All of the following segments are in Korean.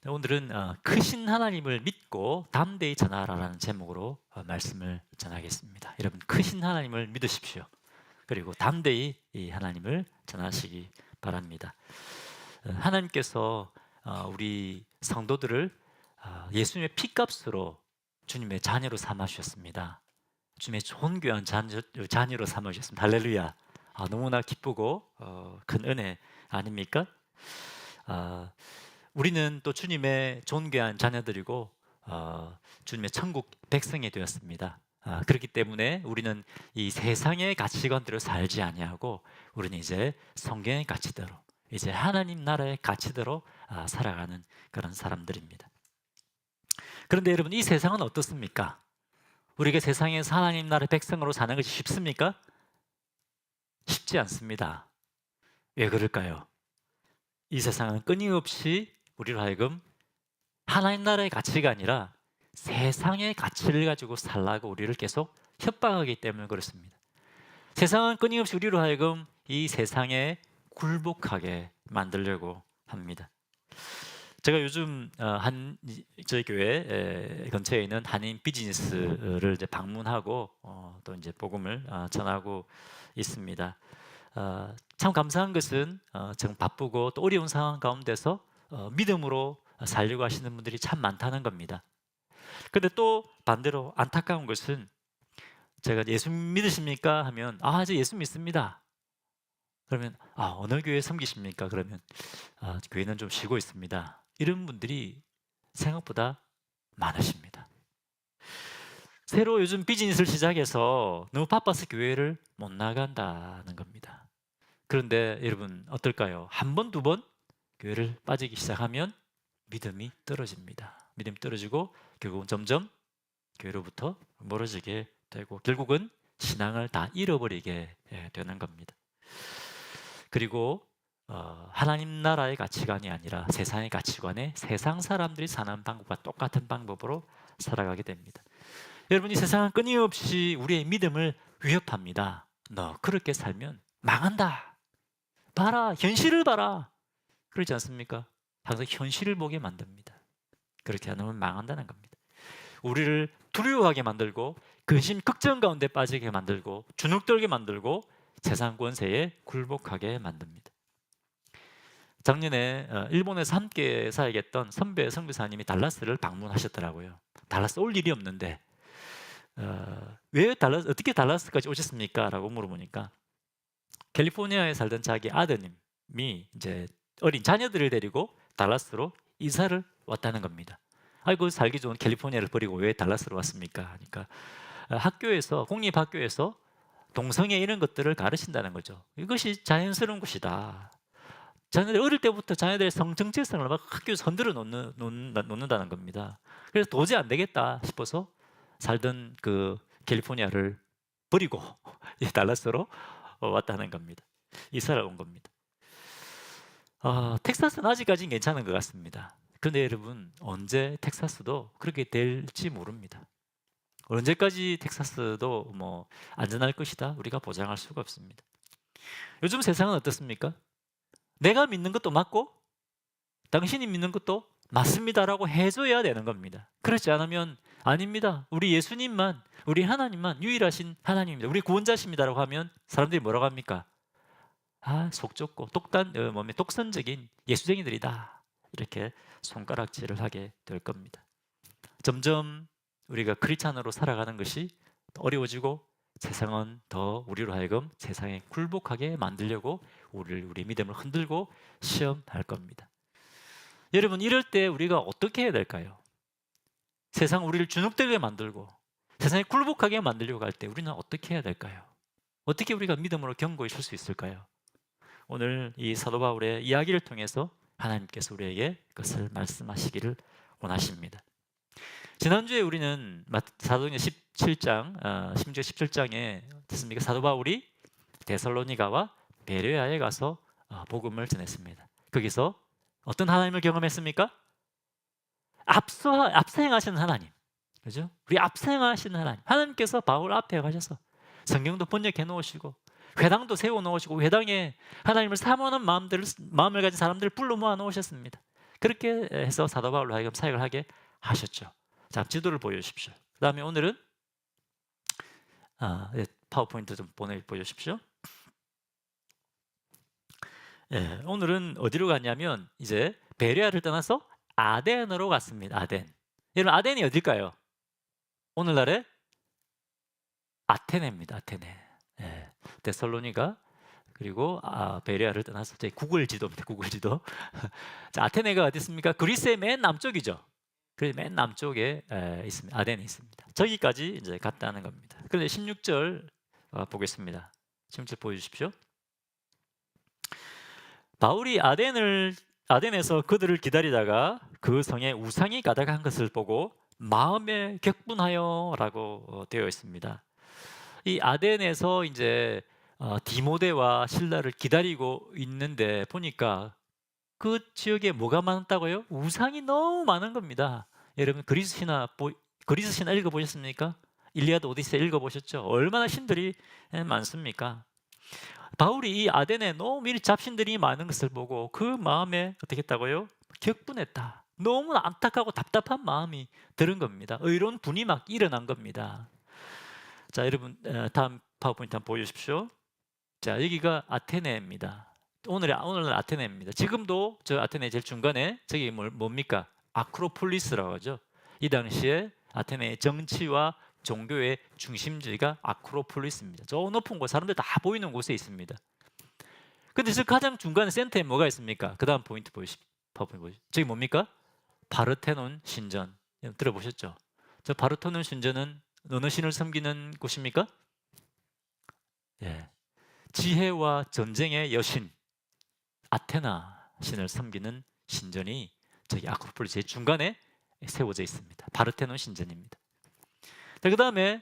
오늘은 크신 하나님을 믿고 담대히 전하라라는 제목으로 말씀을 전하겠습니다. 여러분, 크신 하나님을 믿으십시오. 그리고 담대히 이 하나님을 전하시기 바랍니다. 하나님께서 우리 성도들을 예수님의 피값으로 주님의 자녀로 삼아주셨습니다. 주님의 존귀한 자녀로 삼아주셨습니다. 할렐루야. 너무나 기쁘고 큰 은혜 아닙니까? 우리는 또 주님의 존귀한 자녀들이고 주님의 천국 백성이 되었습니다. 그렇기 때문에 우리는 이 세상의 가치관대로 살지 아니하고 우리는 이제 성경의 가치대로, 이제 하나님 나라의 가치대로 살아가는 그런 사람들입니다. 그런데 여러분, 이 세상은 어떻습니까? 우리가 세상에서 하나님 나라의 백성으로 사는 것이 쉽습니까? 쉽지 않습니다. 왜 그럴까요? 이 세상은 끊임없이 우리로 하여금 하나님 나라의 가치가 아니라 세상의 가치를 가지고 살라고 우리를 계속 협박하기 때문에 그렇습니다. 세상은 끊임없이 우리로 하여금 이 세상에 굴복하게 만들려고 합니다. 제가 요즘 저희 교회 근처에 있는 한인 비즈니스를 이제 방문하고 또 이제 복음을 전하고 있습니다. 참 감사한 것은 지금 바쁘고 또 어려운 상황 가운데서 믿음으로 살려고 하시는 분들이 참 많다는 겁니다. 그런데 또 반대로 안타까운 것은, 제가 예수 믿으십니까? 하면 저 예수 믿습니다. 그러면 어느 교회 섬기십니까? 그러면 교회는 좀 쉬고 있습니다. 이런 분들이 생각보다 많으십니다. 새로 요즘 비즈니스를 시작해서 너무 바빠서 교회를 못 나간다는 겁니다. 그런데 여러분 어떨까요? 한 번, 두 번 교회를 빠지기 시작하면 믿음이 떨어집니다. 믿음이 떨어지고 결국은 점점 교회로부터 멀어지게 되고 결국은 신앙을 다 잃어버리게 되는 겁니다. 그리고 하나님 나라의 가치관이 아니라 세상의 가치관에 세상 사람들이 사는 방법과 똑같은 방법으로 살아가게 됩니다. 여러분, 이 세상은 끊임없이 우리의 믿음을 위협합니다. 너 그렇게 살면 망한다. 봐라, 현실을 봐라. 그렇지 않습니까? 항상 현실을 보게 만듭니다. 그렇게 안 하면 망한다는 겁니다. 우리를 두려워하게 만들고 근심 걱정 가운데 빠지게 만들고 주눅들게 만들고 세상 권세에 굴복하게 만듭니다. 작년에 일본에서 함께 사역했던 선배 선교사님이 달라스를 방문하셨더라고요. 달라스 올 일이 없는데 어떻게 달라스까지 오셨습니까? 라고 물어보니까 캘리포니아에 살던 자기 아드님이 이제 어린 자녀들을 데리고 달라스로 이사를 왔다는 겁니다. 아이고, 살기 좋은 캘리포니아를 버리고 왜 달라스로 왔습니까? 하니까 학교에서, 공립학교에서 동성애 이런 것들을 가르친다는 거죠. 이것이 자연스러운 것이다. 자녀들 어릴 때부터 자녀들의 성 정체성을 막 학교에서 흔들어 놓는다는 겁니다. 그래서 도저히 안 되겠다 싶어서 살던 그 캘리포니아를 버리고 달라스로 왔다는 겁니다. 이사를 온 겁니다. 텍사스는 아직까지는 괜찮은 것 같습니다. 그런데 여러분, 언제 텍사스도 그렇게 될지 모릅니다. 언제까지 텍사스도 뭐 안전할 것이다 우리가 보장할 수가 없습니다. 요즘 세상은 어떻습니까? 내가 믿는 것도 맞고 당신이 믿는 것도 맞습니다라고 해줘야 되는 겁니다. 그렇지 않으면 아닙니다, 우리 예수님만, 우리 하나님만 유일하신 하나님입니다, 우리 구원자십니다라고 하면 사람들이 뭐라고 합니까? 속 좁고 독선적인 예수쟁이들이다, 이렇게 손가락질을 하게 될 겁니다. 점점 우리가 크리스찬으로 살아가는 것이 어려워지고 세상은 더 우리로 하여금 세상에 굴복하게 만들려고 우리 믿음을 흔들고 시험할 겁니다. 여러분, 이럴 때 우리가 어떻게 해야 될까요? 세상 우리를 주눅들게 만들고 세상에 굴복하게 만들려고 할 때 우리는 어떻게 해야 될까요? 어떻게 우리가 믿음으로 견고히 설 수 있을까요? 오늘 이 사도 바울의 이야기를 통해서 하나님께서 우리에게 그것을 말씀하시기를 원하십니다. 지난주에 우리는 사도행전 17장, 17장에 됐습니까? 사도 바울이 데살로니가와 베레아에 가서 복음을 전했습니다. 거기서 어떤 하나님을 경험했습니까? 앞서행하시는 하나님, 그죠? 우리 앞서행하시는 하나님께서 바울 앞에 가셔서 성경도 번역해 놓으시고 회당도 세워 놓으시고 회당에 하나님을 사모하는 마음을 가진 사람들을 불러 모아 놓으셨습니다. 그렇게 해서 사도 바울로 하여금 사역을 하게 하셨죠. 자, 지도를 보여주십시오. 그 다음에 오늘은 파워포인트 좀 보여주십시오. 예, 오늘은 어디로 갔냐면 이제 베레아를 떠나서 아덴으로 갔습니다. 아덴. 여러분, 아덴이 어딜까요? 오늘날의 아테네입니다. 아테네. 예, 데살로니가 그리고 베레아를 떠나서 제 구글 지도입니다. 구글 지도. 자, 아테네가 어디 있습니까? 그리스의 맨 남쪽이죠. 그래서 맨 남쪽에 있습니다. 아덴에 있습니다. 저기까지 이제 갔다는 겁니다. 그런데 16절 보겠습니다. 16절 보여주십시오. 바울이 아덴에서 그들을 기다리다가 그 성에 우상이 가득한 것을 보고 마음에 격분하여라고 되어 있습니다. 이 아덴에서 이제 디모데와 실라를 기다리고 있는데 보니까 그 지역에 뭐가 많다고요? 우상이 너무 많은 겁니다. 여러분 그리스 신화 읽어보셨습니까? 일리아드 오디세이 읽어보셨죠? 얼마나 신들이 많습니까? 바울이 이 아덴에 너무 이 잡신들이 많은 것을 보고 그 마음에 어떻게 했다고요? 격분했다. 너무 안타깝고 답답한 마음이 드는 겁니다. 의로운 분이 막 일어난 겁니다. 자, 여러분 다음 파워포인트 한번 보여주십시오. 자, 여기가 아테네입니다. 오늘은 아테네입니다. 지금도 저 아테네 제일 중간에 저기 뭡니까? 아크로폴리스라고 하죠. 이 당시에 아테네의 정치와 종교의 중심지가 아크로폴리스입니다. 저 높은 곳 사람들 다 보이는 곳에 있습니다. 근데 저 가장 중간 센터에 뭐가 있습니까? 그 다음 포인트 보여주십시오. 저기 뭡니까? 바르테논 신전. 들어보셨죠? 저 바르테논 신전은 어느 신을 섬기는 곳입니까? 예, 지혜와 전쟁의 여신 아테나 신을 섬기는 신전이 저기 아크로폴리스 중간에 세워져 있습니다. 바르테논 신전입니다. 그 다음에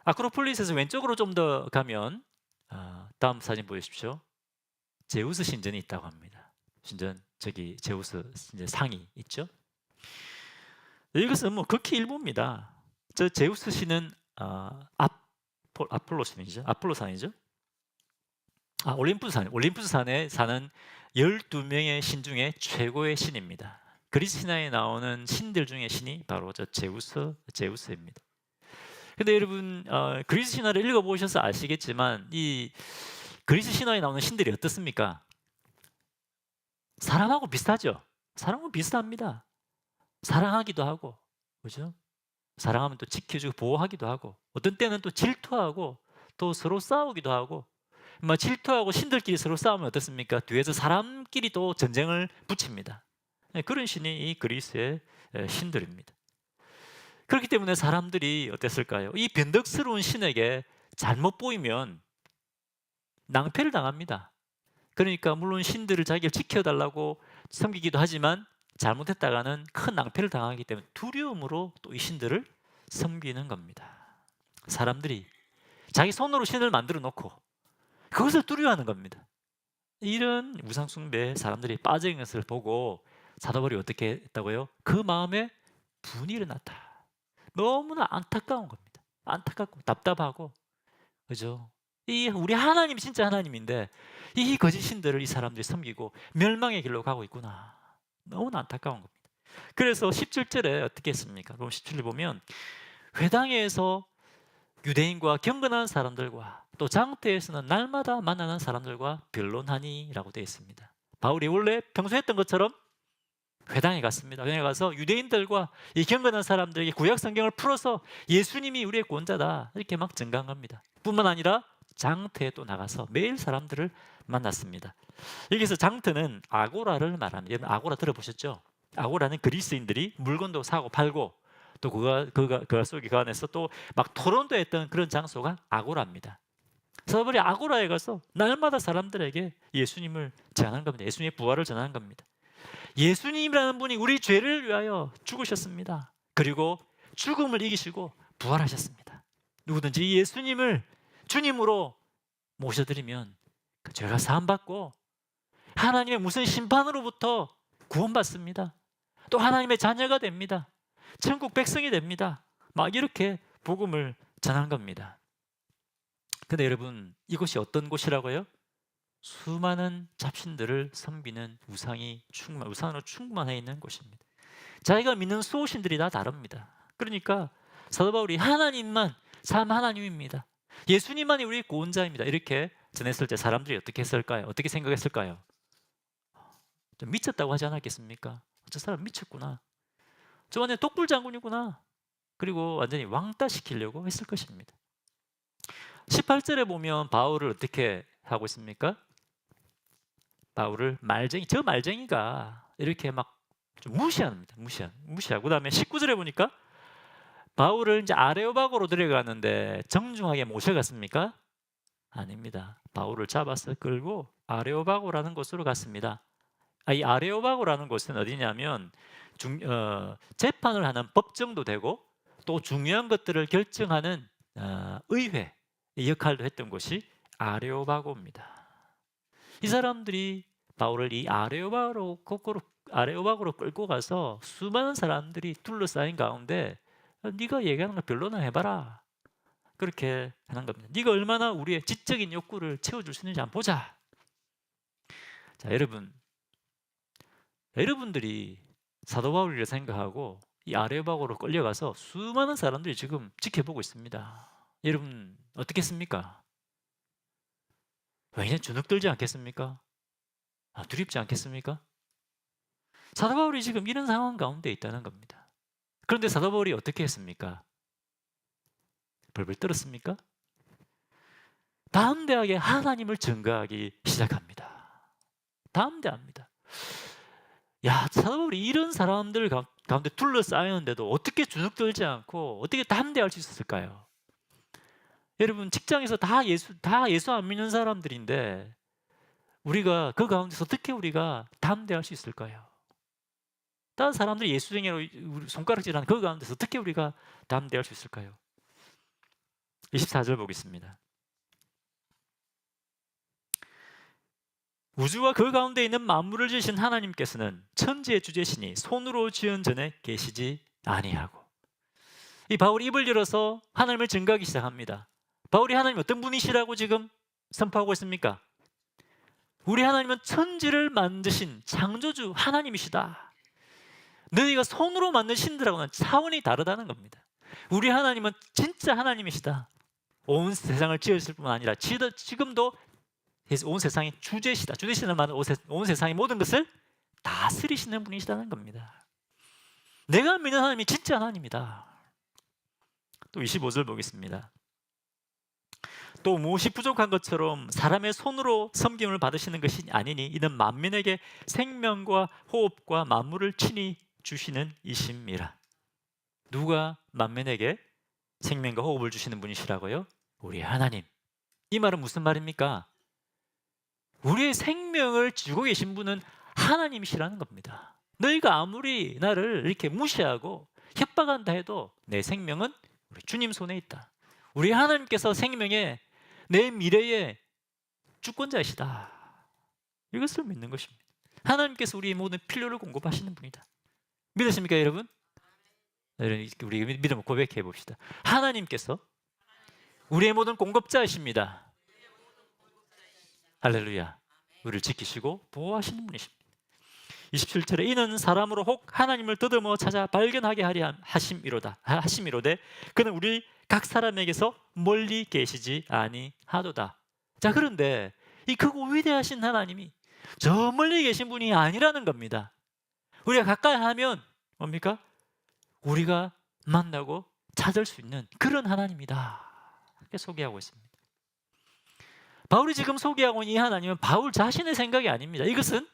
아크로폴리스에서 왼쪽으로 좀 더 가면 다음 사진 보여주십시오. 제우스 신전이 있다고 합니다. 신전 저기 제우스 이제 상이 있죠. 이것은 뭐 극히 일부입니다. 저 제우스 신은 아폴로 신이죠. 아폴로산이죠. 올림푸스 산에 사는 12명의 신 중에 최고의 신입니다. 그리스 신화에 나오는 신들 중에 신이 바로 저 제우스입니다. 근데 여러분 그리스 신화를 읽어보셔서 아시겠지만 이 그리스 신화에 나오는 신들이 어떻습니까? 사람하고 비슷하죠. 사람하고 비슷합니다. 사랑하기도 하고, 그죠? 사랑하면 또 지켜주고 보호하기도 하고, 어떤 때는 또 질투하고 또 서로 싸우기도 하고. 질투하고 신들끼리 서로 싸우면 어떻습니까? 뒤에서 사람끼리 또 전쟁을 붙입니다. 그런 신이 이 그리스의 신들입니다. 그렇기 때문에 사람들이 어땠을까요? 이 변덕스러운 신에게 잘못 보이면 낭패를 당합니다. 그러니까 물론 신들을 자기를 지켜달라고 섬기기도 하지만 잘못했다가는 큰 낭패를 당하기 때문에 두려움으로 또 이 신들을 섬기는 겁니다. 사람들이 자기 손으로 신을 만들어 놓고 그것을 두려워하는 겁니다. 이런 우상 숭배에 사람들이 빠진 것을 보고 사도 바울이 어떻게 했다고요? 그 마음에 분이 일어났다. 너무나 안타까운 겁니다. 안타깝고 답답하고, 그죠? 이 우리 하나님이 진짜 하나님인데 이 거짓 신들을 이 사람들이 섬기고 멸망의 길로 가고 있구나. 너무나 안타까운 겁니다. 그래서 17절에 어떻게 했습니까? 그럼 17절 보면 회당에서 유대인과 경건한 사람들과 또 장터에서는 날마다 만나는 사람들과 변론하니라고 되어 있습니다. 바울이 원래 평소 했던 것처럼 회당에 갔습니다. 회당에 가서 유대인들과 이 경건한 사람들에게 구약 성경을 풀어서 예수님이 우리의 구원자다 이렇게 막 증강합니다. 뿐만 아니라 장터에 또 나가서 매일 사람들을 만났습니다. 여기서 장터는 아고라를 말합니다. 여러분 아고라 들어보셨죠? 아고라는 그리스인들이 물건도 사고 팔고 또 그 속에 그 안에서 또 막 토론도 했던 그런 장소가 아고라입니다. 사도바울이 아고라에 가서 날마다 사람들에게 예수님을 전하는 겁니다. 예수님의 부활을 전하는 겁니다. 예수님이라는 분이 우리 죄를 위하여 죽으셨습니다. 그리고 죽음을 이기시고 부활하셨습니다. 누구든지 예수님을 주님으로 모셔드리면 그 죄가 사함받고 하나님의 무슨 심판으로부터 구원받습니다. 또 하나님의 자녀가 됩니다. 천국 백성이 됩니다. 막 이렇게 복음을 전한 겁니다. 근데 여러분 이곳이 어떤 곳이라고요? 수많은 잡신들을 섬기는 우상으로 충만해 있는 곳입니다. 자기가 믿는 수호신들이 다 다릅니다. 그러니까 사도 바울이 하나님만 참 하나님입니다, 예수님만이 우리의 구원자입니다, 이렇게 전했을 때 사람들이 어떻게 했을까요? 어떻게 생각했을까요? 좀 미쳤다고 하지 않았겠습니까? 저 사람 미쳤구나, 저 완전 독불장군이구나, 그리고 완전히 왕따시키려고 했을 것입니다. 18절에 보면 바울을 어떻게 하고 있습니까? 바울을 저 말쟁이가 이렇게 막 좀 무시하고, 그 다음에 19절에 보니까 바울을 이제 아레오바고로 데려가는데 정중하게 모셔갔습니까? 아닙니다. 바울을 잡아서 끌고 아레오바고라는 곳으로 갔습니다. 이 아레오바고라는 곳은 어디냐면 재판을 하는 법정도 되고 또 중요한 것들을 결정하는 의회 역할도 했던 곳이 아레오바고입니다. 이 사람들이 바울을 이 아레오바고로 끌고 가서 수많은 사람들이 둘러싸인 가운데 네가 얘기하는 거 별로나 해봐라, 그렇게 하는 겁니다. 네가 얼마나 우리의 지적인 욕구를 채워줄 수 있는지 한번 보자. 자, 여러분들이 사도 바울이라 생각하고 이 아레오바고로 끌려가서 수많은 사람들이 지금 지켜보고 있습니다. 여러분 어떻겠습니까? 왜냐, 주눅들지 않겠습니까? 두렵지 않겠습니까? 사도 바울이 지금 이런 상황 가운데 있다는 겁니다. 그런데 사도 바울이 어떻게 했습니까? 벌벌 떨었습니까? 담대하게 하나님을 증거하기 시작합니다. 담대합니다. 야, 사도 바울이 이런 사람들 가운데 둘러싸였는데도 어떻게 주눅들지 않고 어떻게 담대할 수 있었을까요? 여러분, 직장에서 다 예수 안 믿는 사람들인데 우리가 그 가운데서 어떻게 우리가 담대할 수 있을까요? 다른 사람들이 예수쟁이로 손가락질하는 그 가운데서 어떻게 우리가 담대할 수 있을까요? 24절 보겠습니다. 우주와 그 가운데 있는 만물을 지으신 하나님께서는 천지의 주제시니 손으로 지은 전에 계시지 아니하고. 이 바울이 입을 열어서 하나님을 증거하기 시작합니다. 바울이 하나님 어떤 분이시라고 지금 선포하고 있습니까? 우리 하나님은 천지를 만드신 창조주 하나님이시다. 너희가 손으로 만든 신들하고는 차원이 다르다는 겁니다. 우리 하나님은 진짜 하나님이시다. 온 세상을 지으실 뿐만 아니라 지금도 온 세상의 주제시다. 주제시는 말은 온 세상의 모든 것을 다스리시는 분이시다는 겁니다. 내가 믿는 하나님이 진짜 하나님이다. 또 25절 보겠습니다. 또 무엇이 부족한 것처럼 사람의 손으로 섬김을 받으시는 것이 아니니 이는 만민에게 생명과 호흡과 만물을 친히 주시는 이심이라. 누가 만민에게 생명과 호흡을 주시는 분이시라고요? 우리 하나님. 이 말은 무슨 말입니까? 우리의 생명을 주고 계신 분은 하나님이시라는 겁니다. 너희가 아무리 나를 이렇게 무시하고 협박한다 해도 내 생명은 우리 주님 손에 있다. 우리 하나님께서 생명의 내 미래의 주권자이시다. 이것을 믿는 것입니다. 하나님께서 우리의 모든 필요를 공급하시는 분이다. 믿으십니까, 여러분? 우리 믿음을 고백해 봅시다. 하나님께서 우리의 모든 공급자이십니다. 할렐루야. 우리를 지키시고 보호하시는 분이십니다. 27절에 이는 사람으로 혹 하나님을 더듬어 찾아 발견하게 하려 하심이로되 그는 우리 각 사람에게서 멀리 계시지 아니하도다. 자, 그런데 이 크고 위대하신 하나님이 저 멀리 계신 분이 아니라는 겁니다. 우리가 가까이 하면 뭡니까? 우리가 만나고 찾을 수 있는 그런 하나님이다. 이렇게 소개하고 있습니다. 바울이 지금 소개하고 있는 이 하나님은 바울 자신의 생각이 아닙니다. 이것은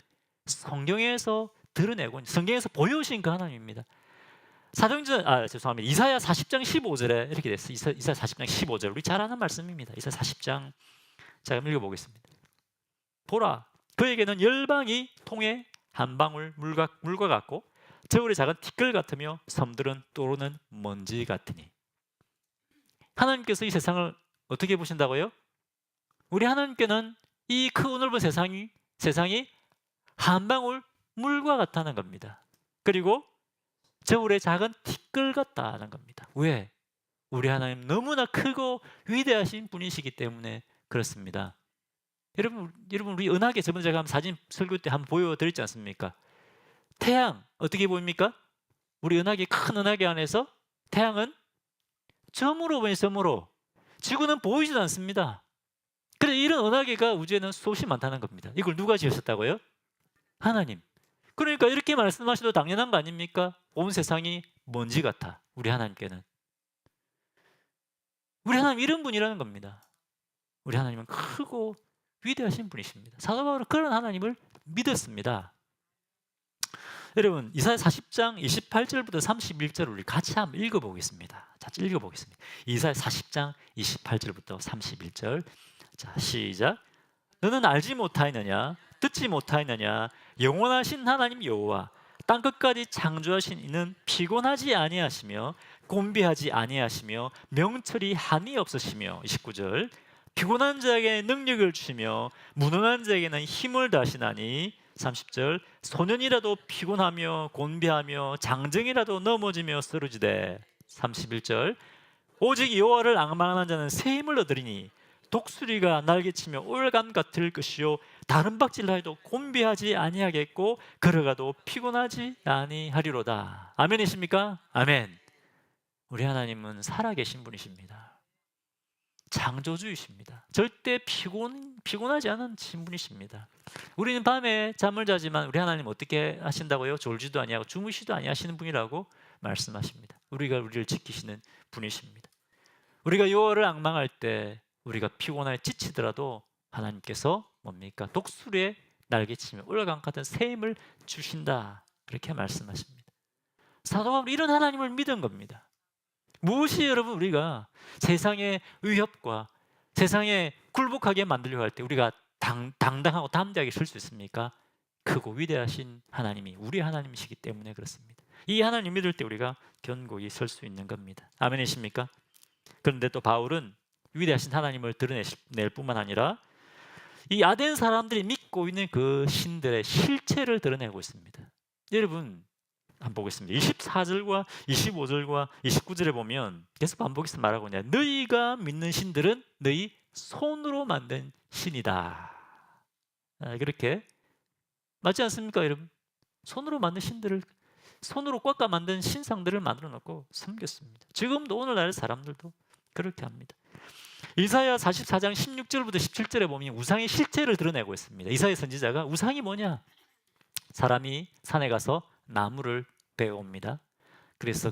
성경에서 드러내고 성경에서 보여주신 그 하나님입니다. 이사야 40장 15절에 이렇게 됐어요. 이사야 40장 15절, 우리 잘 아는 말씀입니다. 이사야 40장 제가 읽어보겠습니다. 보라, 그에게는 열방이 통에 한 방울 물과 같고 저울의 작은 티끌 같으며 섬들은 떠오르는 먼지 같으니. 하나님께서 이 세상을 어떻게 보신다고요? 우리 하나님께는 이 크고 넓은 세상이 한 방울 물과 같다는 겁니다. 그리고 저울의 작은 티끌 같다는 겁니다. 왜? 우리 하나님 너무나 크고 위대하신 분이시기 때문에 그렇습니다. 여러분 우리 은하계 저번에 제가 사진 설교 때 한번 보여드렸지 않습니까? 태양 어떻게 보입니까? 우리 은하계 큰 은하계 안에서 태양은 점으로 보니 점으로 지구는 보이지도 않습니다. 그래서 이런 은하계가 우주에는 수없이 많다는 겁니다. 이걸 누가 지으셨다고요? 하나님. 그러니까 이렇게 말씀하셔도 당연한 거 아닙니까? 온 세상이 먼지 같아. 우리 하나님께는. 우리 하나님 이런 분이라는 겁니다. 우리 하나님은 크고 위대하신 분이십니다. 사도 바울은 그런 하나님을 믿었습니다. 여러분 이사야 40장 28절부터 31절을 우리 같이 한번 읽어보겠습니다. 자, 읽어보겠습니다. 이사야 40장 28절부터 31절. 자, 시작. 너는 알지 못하였느냐? 듣지 못하였느냐? 영원하신 하나님 여호와 땅 끝까지 창조하신 이는 피곤하지 아니하시며 곤비하지 아니하시며 명철이 한이 없으시며 29절. 피곤한 자에게 능력을 주시며 무능한 자에게는 힘을 다시나니 30절. 소년이라도 피곤하며 곤비하며 장정이라도 넘어지며 쓰러지되 31절. 오직 여호와를 앙망하는 자는 새 힘을 얻으리니 독수리가 날개치며 올감 같을 것이요 다른 박질라 해도 곤비하지 아니하겠고 걸어가도 피곤하지 아니하리로다. 아멘이십니까? 아멘. 우리 하나님은 살아계신 분이십니다. 창조주이십니다. 절대 피곤하지 않은 신분이십니다. 우리는 밤에 잠을 자지만 우리 하나님 어떻게 하신다고요? 졸지도 아니하고 주무시도 아니하시는 분이라고 말씀하십니다. 우리를 지키시는 분이십니다. 우리가 여호와를 앙망할 때 우리가 피곤하게 지치더라도 하나님께서 뭡니까? 독수리에 날개치며 올라간 같은 새 힘을 주신다. 그렇게 말씀하십니다. 사도 바울은 이런 하나님을 믿은 겁니다. 무엇이 여러분 우리가 세상의 위협과 세상에 굴복하게 만들려고 할 때 우리가 당당하고 담대하게 설 수 있습니까? 크고 위대하신 하나님이 우리 하나님이시기 때문에 그렇습니다. 이 하나님 믿을 때 우리가 견고히 설 수 있는 겁니다. 아멘이십니까? 그런데 또 바울은 위대하신 하나님을 드러낼 뿐만 아니라 이 아덴 사람들이 믿고 있는 그 신들의 실체를 드러내고 있습니다. 여러분 한번 보겠습니다. 24절과 25절과 29절에 보면 계속 반복해서 말하고 있냐. 너희가 믿는 신들은 너희 손으로 만든 신이다. 그렇게 맞지 않습니까, 여러분? 손으로 만든 신들을 손으로 깎아 만든 신상들을 만들어 놓고 섬겼습니다. 지금도 오늘날 사람들도 그렇게 합니다. 이사야 44장 16절부터 17절에 보면 우상의 실체를 드러내고 있습니다. 이사야 선지자가 우상이 뭐냐? 사람이 산에 가서 나무를 베어옵니다.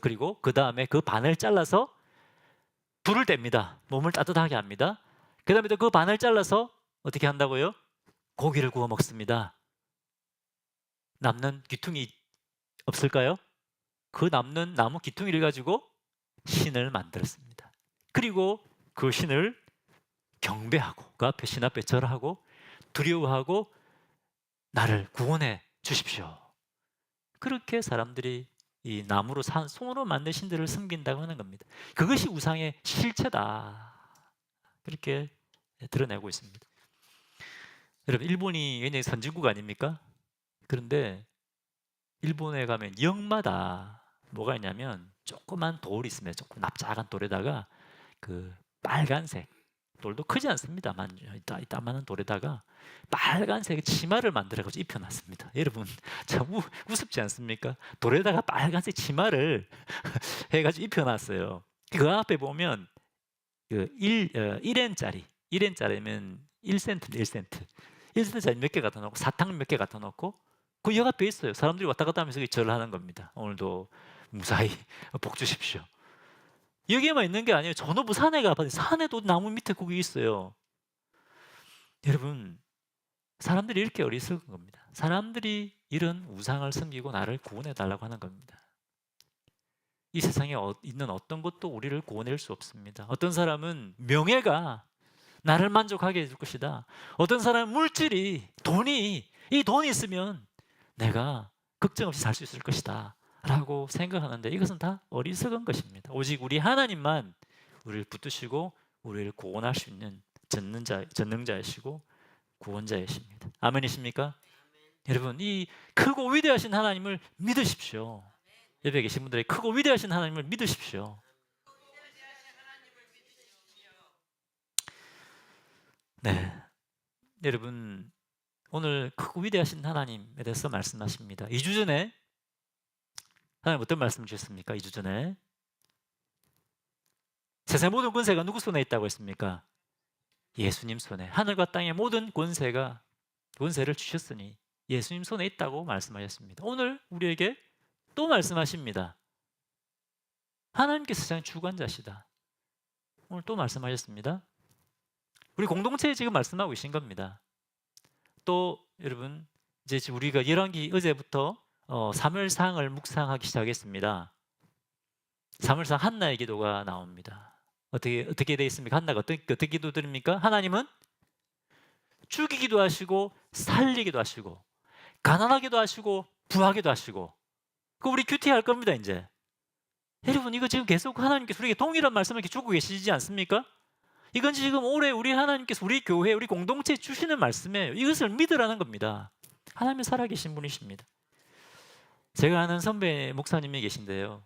그리고 그 다음에 그 반을 잘라서 불을 뗍니다. 몸을 따뜻하게 합니다. 그 다음에 또 그 반을 잘라서 어떻게 한다고요? 고기를 구워 먹습니다. 남는 귀퉁이 없을까요? 그 남는 나무 귀퉁이를 가지고 신을 만들었습니다. 그리고 그 신을 경배하고 그 앞에 신 앞에 절하고 두려워하고 나를 구원해 주십시오. 그렇게 사람들이 이 나무로 손으로 만든 신들을 섬긴다고 하는 겁니다. 그것이 우상의 실체다. 그렇게 드러내고 있습니다. 여러분 일본이 굉장히 선진국 아닙니까? 그런데 일본에 가면 역마다 뭐가 있냐면 조그만 돌이 있습니다. 조금 납작한 돌에다가 그 빨간색 돌도 크지 않습니다만 이따만한 돌에다가 빨간색 치마를 만들어가지고 입혀놨습니다. 여러분 참 우습지 않습니까? 돌에다가 빨간색 치마를 해가지고 입혀놨어요. 그 앞에 보면 그 1엔짜리면 1센트 1센트짜리 몇 개 갖다 놓고 사탕 몇 개 갖다 놓고 그 역 앞에 있어요. 사람들이 왔다 갔다 하면서 절을 하는 겁니다. 오늘도 무사히 복 주십시오. 여기에만 있는 게 아니에요. 저 높은 산에 가봐도 산에도 나무 밑에 거기 있어요. 여러분 사람들이 이렇게 어리석은 겁니다. 사람들이 이런 우상을 섬기고 나를 구원해 달라고 하는 겁니다. 이 세상에 있는 어떤 것도 우리를 구원할 수 없습니다. 어떤 사람은 명예가 나를 만족하게 해줄 것이다. 어떤 사람은 물질이 이 돈이 있으면 내가 걱정 없이 살 수 있을 것이다 라고 생각하는데 이것은 다 어리석은 것입니다. 오직 우리 하나님만 우리를 붙드시고 우리를 구원할 수 있는 전능자이시고 구원자이십니다. 아멘이십니까? 아멘. 여러분 이 크고 위대하신 하나님을 믿으십시오. 옆에 계신 분들이 크고 위대하신 하나님을 믿으십시오. 네, 여러분 오늘 크고 위대하신 하나님에 대해서 말씀하십니다. 2주 전에 하나님 어떤 말씀을 주셨습니까? 2주 전에 세상 모든 권세가 누구 손에 있다고 했습니까? 예수님 손에. 하늘과 땅의 모든 권세를 주셨으니 예수님 손에 있다고 말씀하셨습니다. 오늘 우리에게 또 말씀하십니다. 하나님께서 세상의 주관자시다. 오늘 또 말씀하셨습니다. 우리 공동체에 지금 말씀하고 계신 겁니다. 또 여러분 이제 우리가 열왕기 어제부터 사무엘상을 묵상하기 시작했습니다. 사무엘상 한나의 기도가 나옵니다. 어떻게 되어 있습니까? 한나가 어떻게 기도드립니까? 하나님은 죽이기도 하시고 살리기도 하시고 가난하기도 하시고 부하기도 하시고 그 우리 큐티할 겁니다. 이제 여러분 이거 지금 계속 하나님께서 우리에게 동일한 말씀을 이렇게 주고 계시지 않습니까? 이건 지금 올해 우리 하나님께서 우리 교회 우리 공동체에 주시는 말씀이에요. 이것을 믿으라는 겁니다. 하나님이 살아계신 분이십니다. 제가 아는 선배 목사님이 계신데요.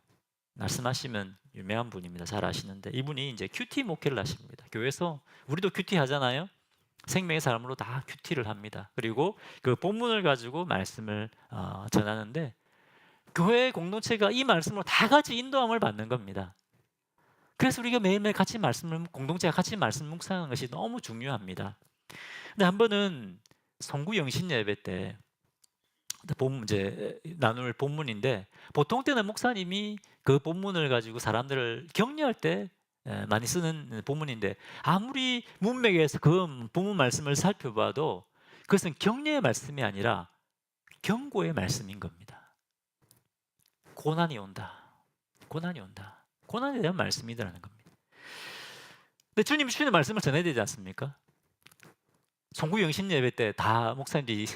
말씀하시면 유명한 분입니다. 잘 아시는데 이분이 이제 큐티 목회를 하십니다. 교회에서 우리도 큐티 하잖아요. 생명의 삶으로 다 큐티를 합니다. 그리고 그 본문을 가지고 말씀을 전하는데 교회 공동체가 이 말씀으로 다 같이 인도함을 받는 겁니다. 그래서 우리가 매일매일 같이 공동체가 같이 말씀 묵상하는 것이 너무 중요합니다. 근데 한 번은 성구 영신 예배 때 이제 나눌 본문인데 보통 때는 목사님이 그 본문을 가지고 사람들을 격려할 때 많이 쓰는 본문인데 아무리 문맥에서 그 본문 말씀을 살펴봐도 그것은 격려의 말씀이 아니라 경고의 말씀인 겁니다. 고난이 온다. 고난이 온다. 고난에 대한 말씀이라는 겁니다. 근데 주님이 주시는 말씀을 전해야 되지 않습니까? 송구 영신 예배 때 다 목사님들이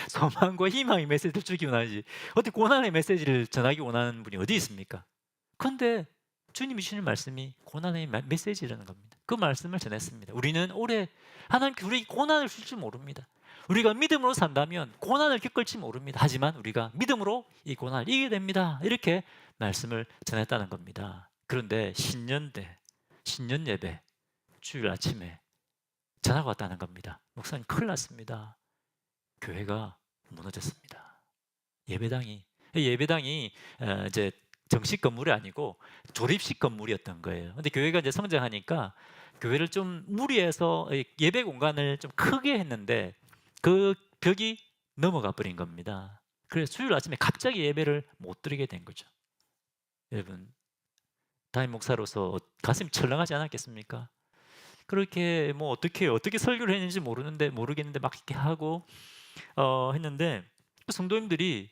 소망과 희망의 메시지를 주기 원하지 어떻게 고난의 메시지를 전하기 원하는 분이 어디 있습니까? 그런데 주님이 주시는 말씀이 고난의 메시지라는 겁니다. 그 말씀을 전했습니다. 우리는 올해 하나님께 우리 고난을 줄 줄 모릅니다. 우리가 믿음으로 산다면 고난을 겪을지 모릅니다. 하지만 우리가 믿음으로 이 고난을 이기게 됩니다. 이렇게 말씀을 전했다는 겁니다. 그런데 신년 예배 주일 아침에 전화가 왔다는 겁니다. 목사님 큰일 났습니다. 교회가 무너졌습니다. 예배당이 이제 정식 건물이 아니고 조립식 건물이었던 거예요. 근데 교회가 이제 성장하니까 교회를 좀 무리해서 예배 공간을 좀 크게 했는데 그 벽이 넘어가 버린 겁니다. 그래서 주일 아침에 갑자기 예배를 못 드리게 된 거죠. 여러분 담임 목사로서 가슴이 철렁하지 않았겠습니까? 그렇게 뭐 어떻게 설교를 했는지 모르겠는데 막 이렇게 하고 했는데 성도님들이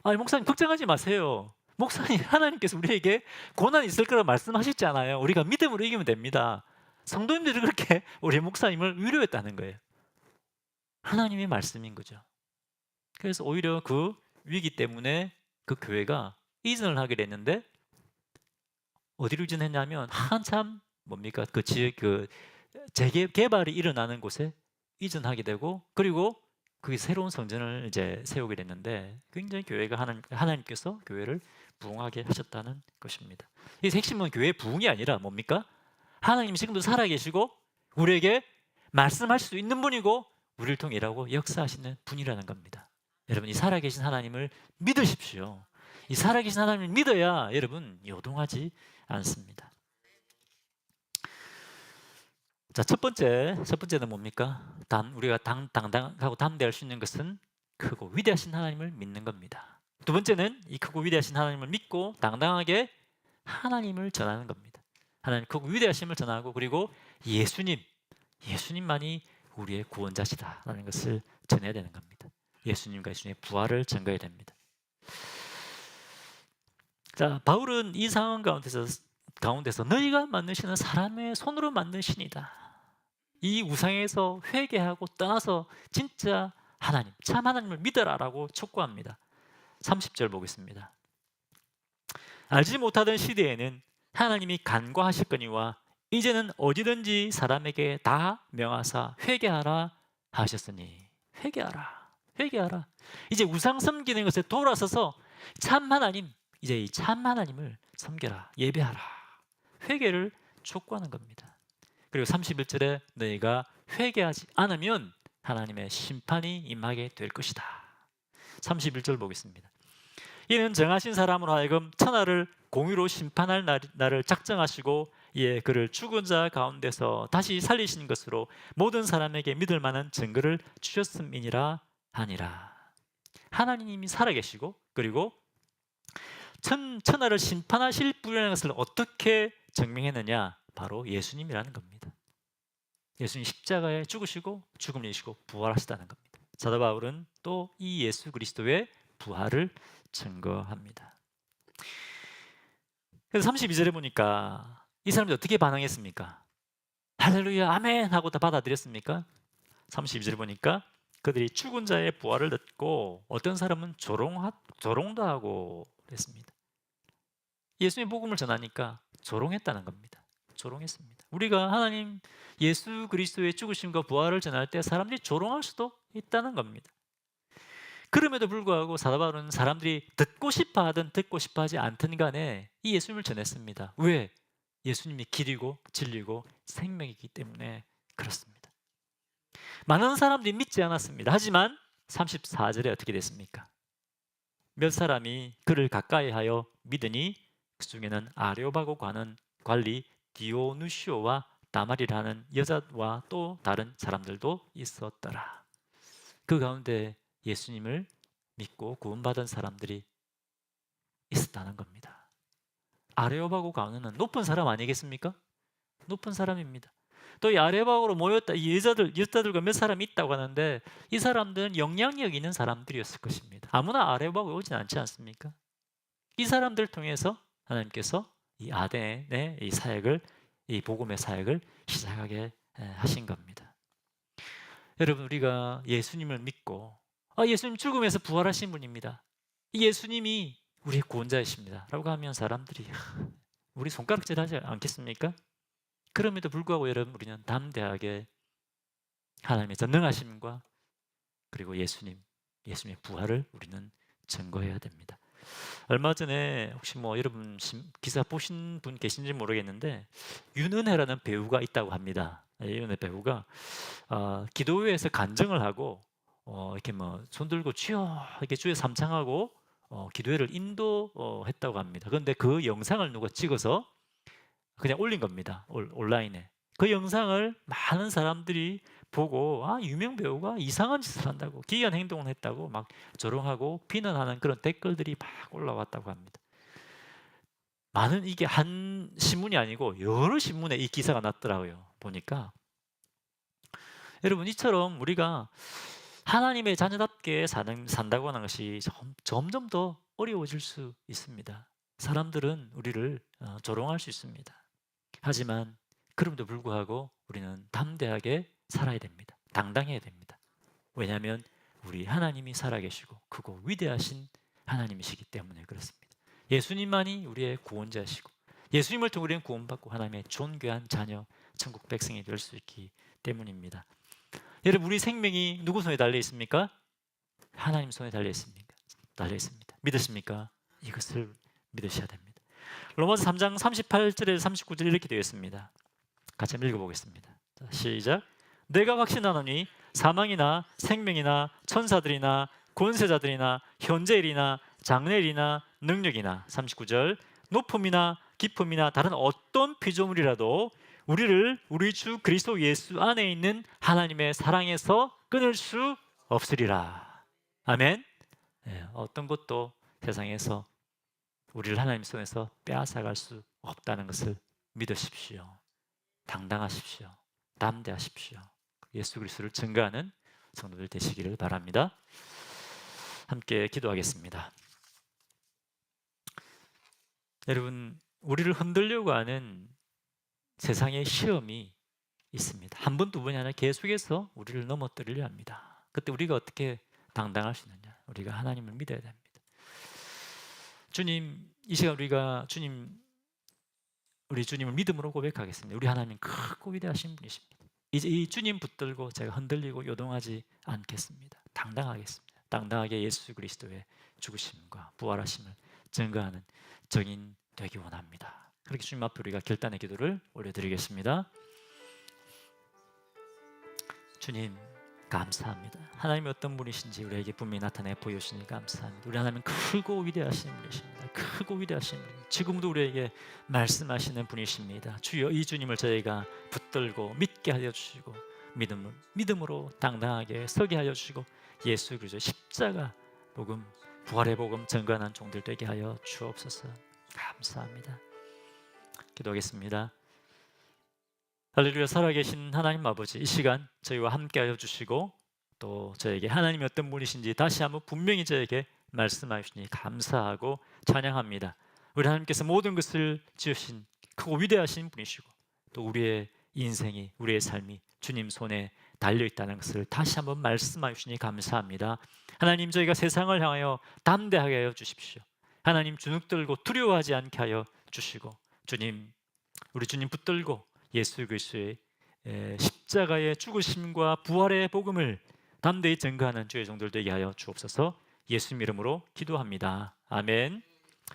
목사님 걱정하지 마세요. 목사님 하나님께서 우리에게 고난이 있을 거라고 말씀하셨잖아요. 우리가 믿음으로 이기면 됩니다. 성도님들이 그렇게 우리 목사님을 위로했다는 거예요. 하나님의 말씀인 거죠. 그래서 오히려 그 위기 때문에 그 교회가 이전을 하게 됐는데 어디로 이전했냐면 한참 뭡니까 그 지역 그 재개발이 일어나는 곳에 이전하게 되고 그리고 그게 새로운 성전을 이제 세우게 됐는데 굉장히 교회가 하나님께서 교회를 부흥하게 하셨다는 것입니다. 이 핵심은 교회의 부흥이 아니라 뭡니까? 하나님이 지금도 살아계시고 우리에게 말씀하실 수 있는 분이고 우리를 통해 일하고 역사하시는 분이라는 겁니다. 여러분 이 살아계신 하나님을 믿으십시오. 이 살아계신 하나님을 믿어야 여러분 요동하지 않습니다. 자, 첫 번째는 뭡니까? 우리가 당당하고 담대할 수 있는 것은 크고 위대하신 하나님을 믿는 겁니다. 두 번째는 이 크고 위대하신 하나님을 믿고 당당하게 하나님을 전하는 겁니다. 하나님 크고 위대하심을 전하고 그리고 예수님만이 우리의 구원자시다라는 것을 전해야 되는 겁니다. 예수님과 예수님의 부활을 전가해야 됩니다. 자, 바울은 이 상황 가운데서 너희가 만드시는 사람의 손으로 만든 신이다. 이 우상에서 회개하고 떠나서 진짜 하나님, 참 하나님을 믿어라라고 촉구합니다. 30절 보겠습니다. 알지 못하던 시대에는 하나님이 간과하셨거니와 이제는 어디든지 사람에게 다 명하사 회개하라 하셨으니 회개하라. 이제 우상 섬기는 것에 돌아서서 참 하나님, 이제 이 참 하나님을 섬겨라, 예배하라. 회개를 촉구하는 겁니다. 그리고 31절에 너희가 회개하지 않으면 하나님의 심판이 임하게 될 것이다. 31절 보겠습니다. 이는 정하신 사람으로 하여금 천하를 공의로 심판할 날을 작정하시고 이에 그를 죽은 자 가운데서 다시 살리신 것으로 모든 사람에게 믿을 만한 증거를 주셨음이니라 하니라. 하나님이 살아계시고 그리고 천하를 심판하실 분이라는 것을 어떻게 증명했느냐? 바로 예수님이라는 겁니다. 예수님 십자가에 죽으시고 죽음을 이기시고 부활하시다는 겁니다. 사도 바울은 또 이 예수 그리스도의 부활을 증거합니다. 그래서 32절에 보니까 이 사람들이 어떻게 반응했습니까? 할렐루야 아멘 하고 다 받아들였습니까? 32절에 보니까 그들이 죽은 자의 부활을 듣고 어떤 사람은 조롱도 하고 그랬습니다. 예수님의 복음을 전하니까 조롱했다는 겁니다. 조롱했습니다. 우리가 하나님 예수 그리스도의 죽으심과 부활을 전할 때 사람들이 조롱할 수도 있다는 겁니다. 그럼에도 불구하고 사도 바울은 사람들이 듣고 싶어 하든 듣고 싶어 하지 않든 간에 이 예수님을 전했습니다. 왜? 예수님이 길이고 진리고 생명이기 때문에 그렇습니다. 많은 사람들이 믿지 않았습니다. 하지만 34절에 어떻게 됐습니까? 몇 사람이 그를 가까이 하여 믿으니 그 중에는 아레오바고 가는 관리 디오누시오와 다말이라는 여자와 또 다른 사람들도 있었더라. 그 가운데 예수님을 믿고 구원받은 사람들이 있었다는 겁니다. 아레오바고 가는 높은 사람 아니겠습니까? 높은 사람입니다. 또 이 아레오바고로 모였다 이 여자들과 몇 사람이 있다고 하는데 이 사람들은 영향력 있는 사람들이었을 것입니다. 아무나 아레오바고에 오진 않지 않습니까? 이 사람들을 통해서 하나님께서 이 아덴의 이 사역을 이 복음의 사역을 시작하게 하신 겁니다. 여러분 우리가 예수님을 믿고 예수님 죽음에서 부활하신 분입니다. 이 예수님이 우리의 구원자이십니다. 라고 하면 사람들이 우리 손가락질 하지 않겠습니까? 그럼에도 불구하고 여러분 우리는 담대하게 하나님의 전능하심과 그리고 예수님의 부활을 우리는 증거해야 됩니다. 얼마 전에 혹시 여러분 기사 보신 분 계신지 모르겠는데 윤은혜라는 배우가 있다고 합니다. 윤은혜 배우가 기도회에서 간증을 하고 이렇게 손 들고 주여 이렇게 주여 삼창하고 기도회를 인도했다고 합니다. 그런데 그 영상을 누가 찍어서 그냥 올린 겁니다. 온라인에. 그 영상을 많은 사람들이 보고 유명 배우가 이상한 짓을 한다고 기이한 행동을 했다고 막 조롱하고 비난하는 그런 댓글들이 막 올라왔다고 합니다. 이게 한 신문이 아니고 여러 신문에 이 기사가 났더라고요. 보니까 여러분 이처럼 우리가 하나님의 자녀답게 산다고 하는 것이 점점 더 어려워질 수 있습니다. 사람들은 우리를 조롱할 수 있습니다. 하지만 그럼에도 불구하고 우리는 담대하게 살아야 됩니다. 당당해야 됩니다. 왜냐하면 우리 하나님이 살아계시고 크고 위대하신 하나님이시기 때문에 그렇습니다. 예수님만이 우리의 구원자시고 예수님을 통해 우리는 구원받고 하나님의 존귀한 자녀 천국 백성이 될 수 있기 때문입니다. 여러분 우리 생명이 누구 손에 달려 있습니까? 하나님 손에 달려 있습니까? 달려 있습니다. 믿으십니까? 이것을 믿으셔야 됩니다. 로마서 3장 38절에서 39절 이렇게 되어 있습니다. 같이 한번 읽어보겠습니다. 시작. 내가 확신하노니 사망이나 생명이나 천사들이나 권세자들이나 현재일이나 장래일이나 능력이나 39절 높음이나 깊음이나 다른 어떤 피조물이라도 우리를 우리 주 그리스도 예수 안에 있는 하나님의 사랑에서 끊을 수 없으리라. 아멘. 어떤 것도 세상에서 우리를 하나님 손에서 빼앗아갈 수 없다는 것을 믿으십시오. 당당하십시오. 담대하십시오. 예수 그리스도를 증거하는 성도들 되시기를 바랍니다. 함께 기도하겠습니다. 여러분 우리를 흔들려고 하는 세상의 시험이 있습니다. 한 번, 두 번이 아니라 계속해서 우리를 넘어뜨리려 합니다. 그때 우리가 어떻게 당당할 수 있느냐? 우리가 하나님을 믿어야 됩니다. 주님, 이 시간 우리가 우리 주님을 믿음으로 고백하겠습니다. 우리 하나님 크고 위대하신 분이십니다. 이제 이 주님 붙들고 제가 흔들리고 요동하지 않겠습니다. 당당하겠습니다. 당당하게 예수 그리스도의 죽으심과 부활하심을 증거하는 증인 되기 원합니다. 그렇게 주님 앞에 우리가 결단의 기도를 올려드리겠습니다. 주님, 감사합니다. 하나님이 어떤 분이신지 우리에게 분명히 나타내 보여주시니 감사합니다. 우리 하나님은 크고 위대하신 분이십니다. 크고 위대하신 분. 지금도 우리에게 말씀하시는 분이십니다. 주여, 이 주님을 저희가 붙들고 믿게 하여 주시고 믿음으로 당당하게 서게 하여 주시고 예수 그리스도의 십자가 복음, 부활의 복음 전가하는 종들 되게 하여 주옵소서. 감사합니다. 기도하겠습니다. 할렐루야. 살아계신 하나님 아버지, 이 시간 저희와 함께 하여 주시고 또 저에게 하나님이 어떤 분이신지 다시 한번 분명히 저에게 말씀하시니 감사하고 찬양합니다. 우리 하나님께서 모든 것을 지으신 크고 위대하신 분이시고 또 우리의 인생이, 우리의 삶이 주님 손에 달려있다는 것을 다시 한번 말씀하시니 감사합니다. 하나님, 저희가 세상을 향하여 담대하게 하여 주십시오. 하나님, 주눅들고 두려워하지 않게 하여 주시고 주님, 우리 주님 붙들고 예수 그리스도의 십자가의 죽으심과 부활의 복음을 담대히 전가하는 주의 종들 되게 하여 주옵소서. 예수 이름으로 기도합니다. 아멘.